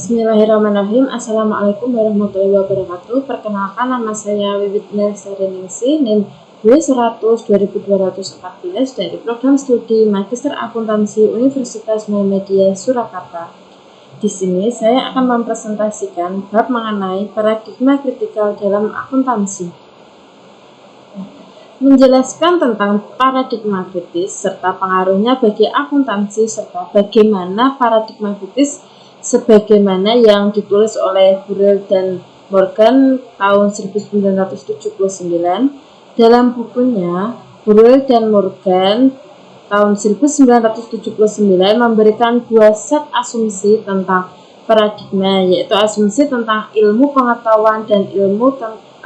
Bismillahirrahmanirrahim. Assalamualaikum warahmatullahi wabarakatuh. Perkenalkan, nama saya Wiwit Nesareningsi, NIM W100 2214 dari program studi Magister Akuntansi Universitas Muhammadiyah Surakarta. Di sini saya akan mempresentasikan bab mengenai paradigma kritikal dalam akuntansi. Menjelaskan tentang paradigma kritis serta pengaruhnya bagi akuntansi serta bagaimana paradigma kritis sebagaimana yang ditulis oleh Burrell dan Morgan tahun 1979 dalam bukunya. Burrell dan Morgan tahun 1979 memberikan dua set asumsi tentang paradigma, yaitu asumsi tentang ilmu pengetahuan dan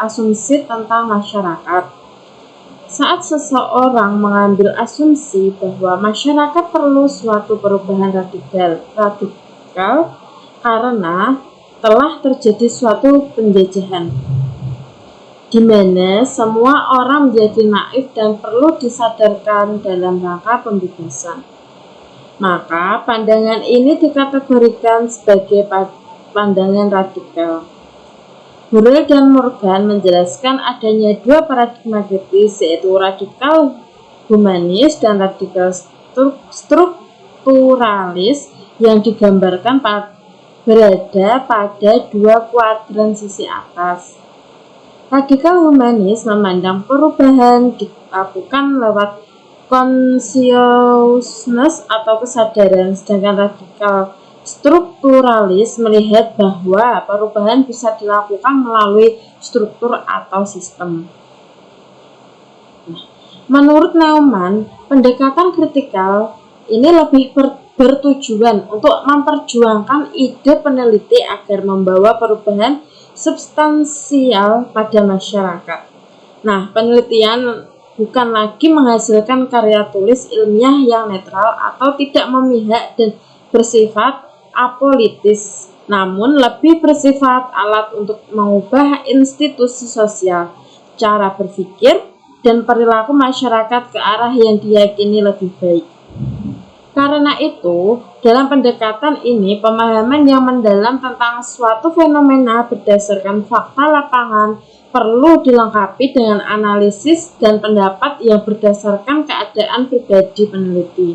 asumsi tentang masyarakat. Saat seseorang mengambil asumsi bahwa masyarakat perlu suatu perubahan radikal karena telah terjadi suatu penjajahan di mana semua orang menjadi naif dan perlu disadarkan dalam rangka pembebasan, maka pandangan ini dikategorikan sebagai pandangan radikal. Burrell dan Morgan menjelaskan adanya dua paradigma kritis, yaitu radikal humanis dan radikal strukturalis yang digambarkan berada pada dua kuadran sisi atas. Radikal humanis memandang perubahan dilakukan lewat consciousness atau kesadaran, sedangkan radikal strukturalis melihat bahwa perubahan bisa dilakukan melalui struktur atau sistem. Menurut Neumann, pendekatan kritikal ini lebih bertujuan untuk memperjuangkan ide peneliti agar membawa perubahan substansial pada masyarakat. Nah, penelitian bukan lagi menghasilkan karya tulis ilmiah yang netral atau tidak memihak dan bersifat apolitis, namun lebih bersifat alat untuk mengubah institusi sosial, cara berpikir, dan perilaku masyarakat ke arah yang diyakini lebih baik. Karena itu, dalam pendekatan ini, pemahaman yang mendalam tentang suatu fenomena berdasarkan fakta lapangan perlu dilengkapi dengan analisis dan pendapat yang berdasarkan keadaan pribadi peneliti,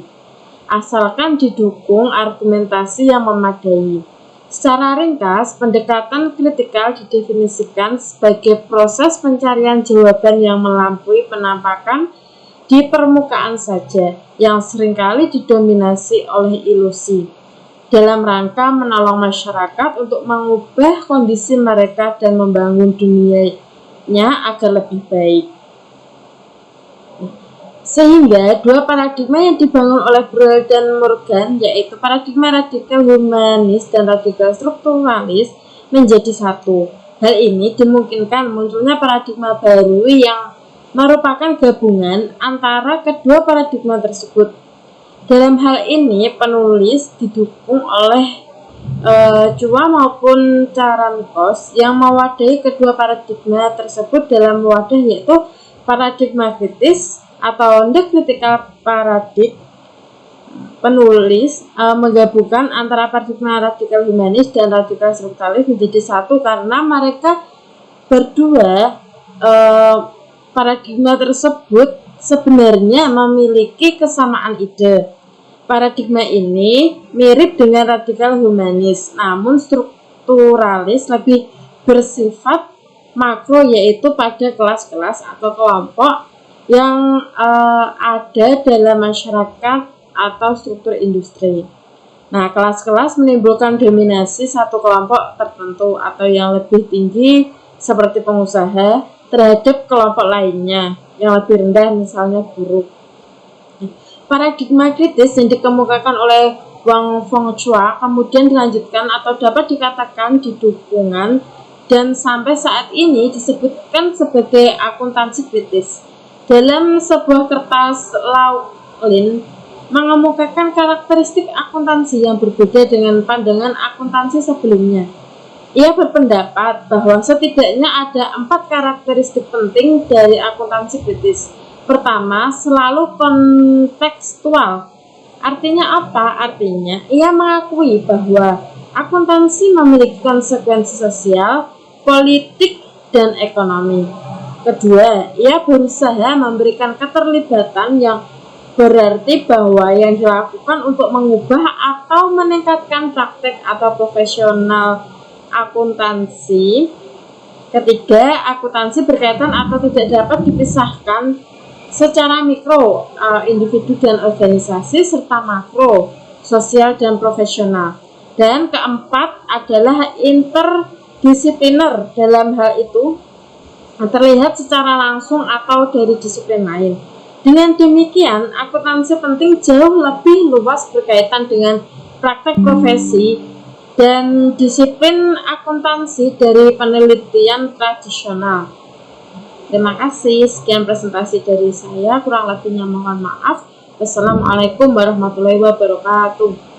asalkan didukung argumentasi yang memadai. Secara ringkas, pendekatan kritikal didefinisikan sebagai proses pencarian jawaban yang melampaui penampakan di permukaan saja, yang seringkali didominasi oleh ilusi, dalam rangka menolong masyarakat untuk mengubah kondisi mereka dan membangun dunianya agar lebih baik. Sehingga dua paradigma yang dibangun oleh Burrell dan Morgan, yaitu paradigma radikal humanis dan radikal strukturalis, menjadi satu. Hal ini dimungkinkan munculnya paradigma baru yang merupakan gabungan antara kedua paradigma tersebut. Dalam hal ini, penulis didukung oleh Chua maupun Carankos yang mewadahi kedua paradigma tersebut dalam wadah, yaitu paradigma kritis atau the critical paradigm. Penulis menggabungkan antara paradigma radikal humanis dan radikal strukturalis menjadi satu karena mereka berdua paradigma tersebut sebenarnya memiliki kesamaan ide. Paradigma ini mirip dengan radikal humanis, namun strukturalis lebih bersifat makro, yaitu pada kelas-kelas atau kelompok yang ada dalam masyarakat atau struktur industri. Nah, kelas-kelas menimbulkan dominasi satu kelompok tertentu atau yang lebih tinggi seperti pengusaha terhadap kelompok lainnya yang lebih rendah, misalnya buruh. Paradigma kritis yang dikemukakan oleh Wang Fong Chua kemudian dilanjutkan atau dapat dikatakan didukungan dan sampai saat ini disebutkan sebagai akuntansi kritis. Dalam sebuah kertas Laulin mengemukakan karakteristik akuntansi yang berbeda dengan pandangan akuntansi sebelumnya. Ia berpendapat bahwa setidaknya ada 4 karakteristik penting dari akuntansi kritis. Pertama, selalu kontekstual. Artinya apa? Artinya ia mengakui bahwa Akuntansi memiliki konsekuensi sosial, politik, dan ekonomi. Kedua, ia berusaha memberikan keterlibatan yang berarti bahwa yang dilakukan untuk mengubah atau meningkatkan praktek atau profesional akuntansi. Ketiga, akuntansi berkaitan atau tidak dapat dipisahkan secara mikro, individu dan organisasi, serta makro, sosial dan profesional. Dan keempat adalah interdisipliner. Dalam hal itu terlihat secara langsung atau dari disiplin lain. Dengan demikian, akuntansi penting jauh lebih luas berkaitan dengan praktek profesi dan disiplin akuntansi dari penelitian tradisional. Terima kasih, sekian presentasi dari saya, kurang lebihnya mohon maaf. Wassalamualaikum warahmatullahi wabarakatuh.